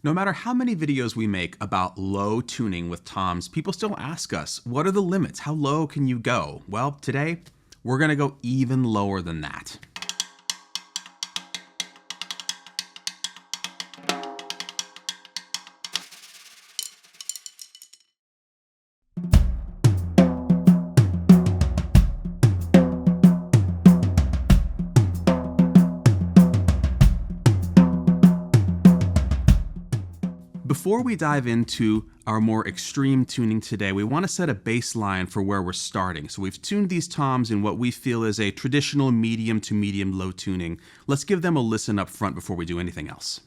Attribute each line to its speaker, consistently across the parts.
Speaker 1: No matter how many videos we make about low tuning with toms, people still ask us, what are the limits? How low can you go? Well, today, we're gonna go even lower than that. Before we dive into our more extreme tuning today, we want to set a baseline for where we're starting. So we've tuned these toms in what we feel is a traditional medium to medium low tuning. Let's give them a listen up front before we do anything else.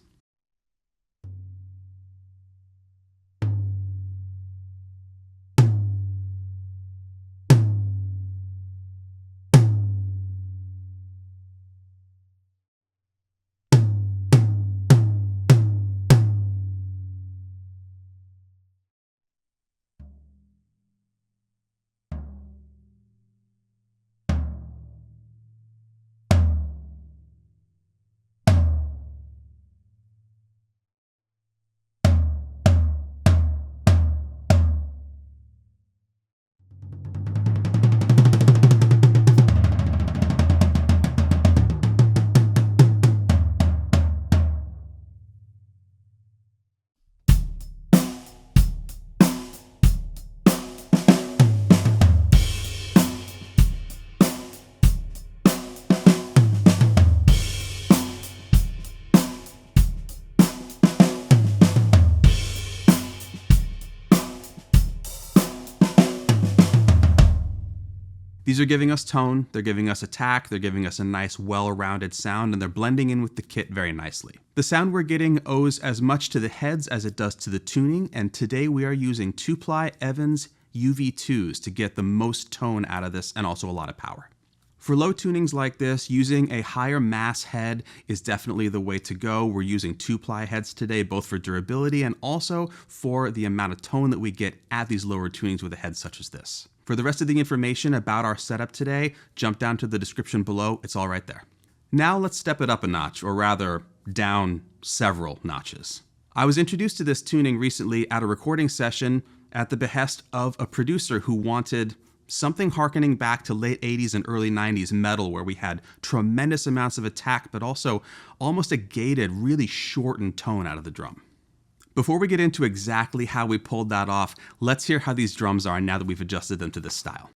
Speaker 1: These are giving us tone, they're giving us attack, they're giving us a nice well-rounded sound, and they're blending in with the kit very nicely. The sound we're getting owes as much to the heads as it does to the tuning, and today we are using 2-ply Evans UV2s to get the most tone out of this and also a lot of power. For low tunings like this, using a higher mass head is definitely the way to go. We're using 2-ply heads today, both for durability and also for the amount of tone that we get at these lower tunings with a head such as this. For the rest of the information about our setup today, jump down to the description below. It's all right there. Now let's step it up a notch, or rather, down several notches. I was introduced to this tuning recently at a recording session at the behest of a producer who wanted something harkening back to late 80s and early 90s metal, where we had tremendous amounts of attack, but also almost a gated, really shortened tone out of the drum. Before we get into exactly how we pulled that off, let's hear how these drums are now that we've adjusted them to this style.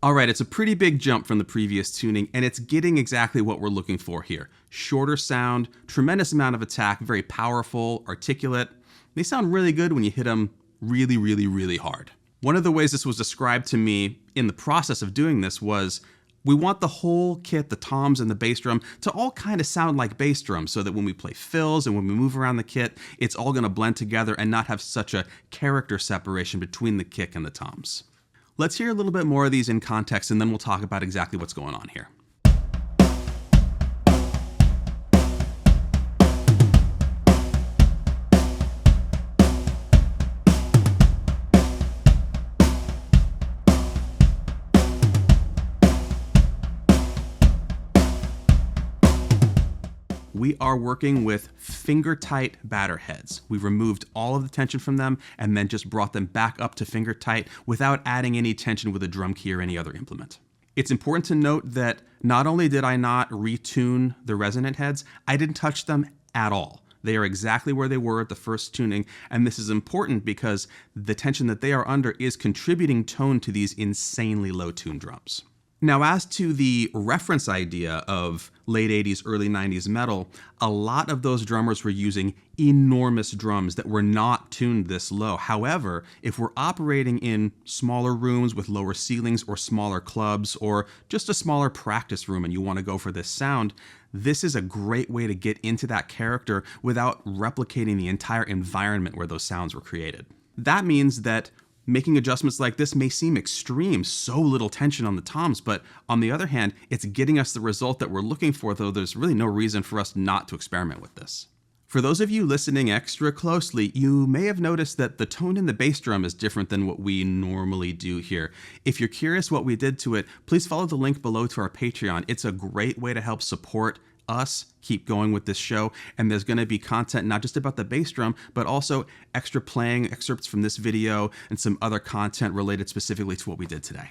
Speaker 1: Alright, it's a pretty big jump from the previous tuning, and it's getting exactly what we're looking for here. Shorter sound, tremendous amount of attack, very powerful, articulate. They sound really good when you hit them really, really, really hard. One of the ways this was described to me in the process of doing this was, we want the whole kit, the toms and the bass drum, to all kind of sound like bass drums, so that when we play fills and when we move around the kit, it's all going to blend together and not have such a character separation between the kick and the toms. Let's hear a little bit more of these in context, and then we'll talk about exactly what's going on here. We are working with finger-tight batter heads. We've removed all of the tension from them and then just brought them back up to finger-tight without adding any tension with a drum key or any other implement. It's important to note that not only did I not retune the resonant heads, I didn't touch them at all. They are exactly where they were at the first tuning, and this is important because the tension that they are under is contributing tone to these insanely low tuned drums. Now, as to the reference idea of late 80s, early 90s metal, a lot of those drummers were using enormous drums that were not tuned this low. However, if we're operating in smaller rooms with lower ceilings or smaller clubs or just a smaller practice room and you want to go for this sound, this is a great way to get into that character without replicating the entire environment where those sounds were created. That means that making adjustments like this may seem extreme, so little tension on the toms, but on the other hand, it's getting us the result that we're looking for, though there's really no reason for us not to experiment with this. For those of you listening extra closely, you may have noticed that the tone in the bass drum is different than what we normally do here. If you're curious what we did to it, please follow the link below to our Patreon. It's a great way to help support us keep going with this show, and there's going to be content not just about the bass drum, but also extra playing excerpts from this video and some other content related specifically to what we did today.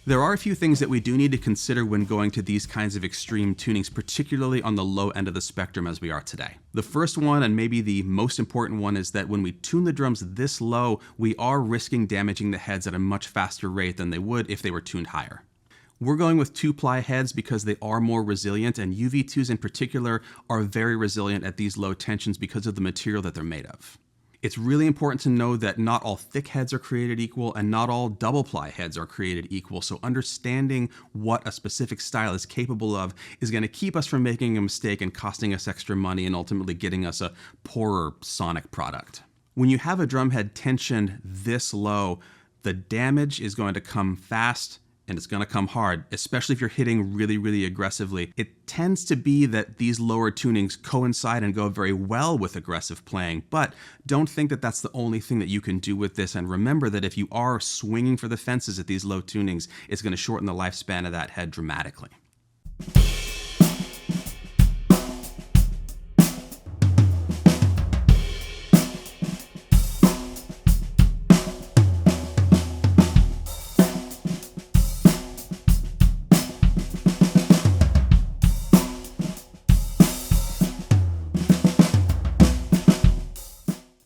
Speaker 1: There are a few things that we do need to consider when going to these kinds of extreme tunings, particularly on the low end of the spectrum as we are today. The first one, and maybe the most important one, is that when we tune the drums this low, we are risking damaging the heads at a much faster rate than they would if they were tuned higher. We're going with 2-ply heads because they are more resilient, and UV2s in particular are very resilient at these low tensions because of the material that they're made of. It's really important to know that not all thick heads are created equal and not all double-ply heads are created equal, so understanding what a specific style is capable of is going to keep us from making a mistake and costing us extra money and ultimately getting us a poorer sonic product. When you have a drum head tensioned this low, the damage is going to come fast and it's going to come hard, especially if you're hitting really, really aggressively. It tends to be that these lower tunings coincide and go very well with aggressive playing, but don't think that that's the only thing that you can do with this. And remember that if you are swinging for the fences at these low tunings, it's going to shorten the lifespan of that head dramatically.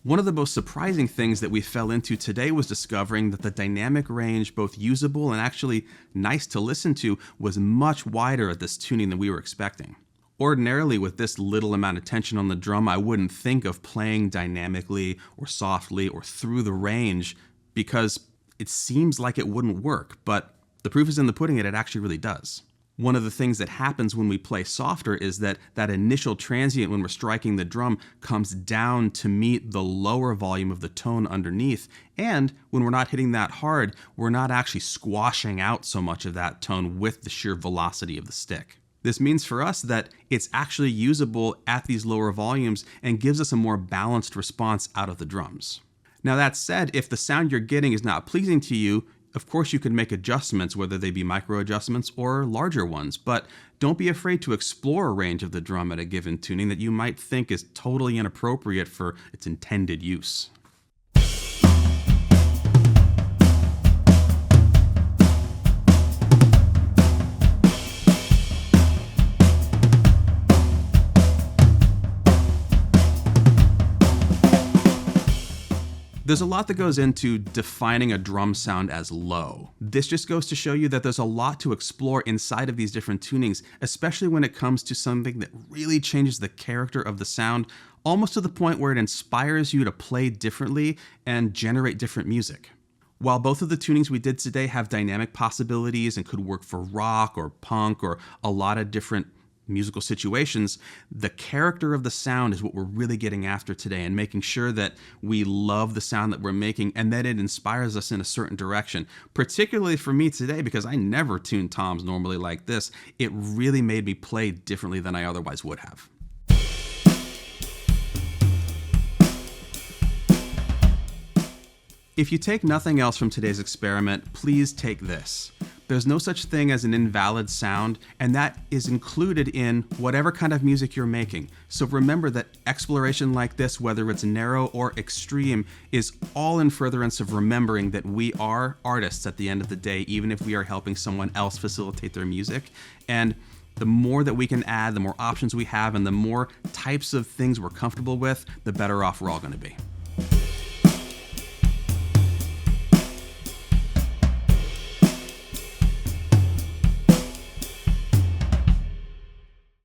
Speaker 1: One of the most surprising things that we fell into today was discovering that the dynamic range, both usable and actually nice to listen to, was much wider at this tuning than we were expecting. Ordinarily, with this little amount of tension on the drum, I wouldn't think of playing dynamically or softly or through the range because it seems like it wouldn't work, but the proof is in the pudding and it actually really does. One of the things that happens when we play softer is that initial transient when we're striking the drum comes down to meet the lower volume of the tone underneath, and when we're not hitting that hard, we're not actually squashing out so much of that tone with the sheer velocity of the stick. This means for us that it's actually usable at these lower volumes and gives us a more balanced response out of the drums. Now that said, if the sound you're getting is not pleasing to you, of course you can make adjustments, whether they be micro adjustments or larger ones, but don't be afraid to explore a range of the drum at a given tuning that you might think is totally inappropriate for its intended use. There's a lot that goes into defining a drum sound as low. This just goes to show you that there's a lot to explore inside of these different tunings, especially when it comes to something that really changes the character of the sound, almost to the point where it inspires you to play differently and generate different music. While both of the tunings we did today have dynamic possibilities and could work for rock or punk or a lot of different musical situations, the character of the sound is what we're really getting after today, and making sure that we love the sound that we're making and that it inspires us in a certain direction. Particularly for me today, because I never tune toms normally like this, it really made me play differently than I otherwise would have. If you take nothing else from today's experiment, please take this. There's no such thing as an invalid sound, and that is included in whatever kind of music you're making. So remember that exploration like this, whether it's narrow or extreme, is all in furtherance of remembering that we are artists at the end of the day, even if we are helping someone else facilitate their music. And the more that we can add, the more options we have, and the more types of things we're comfortable with, the better off we're all going to be.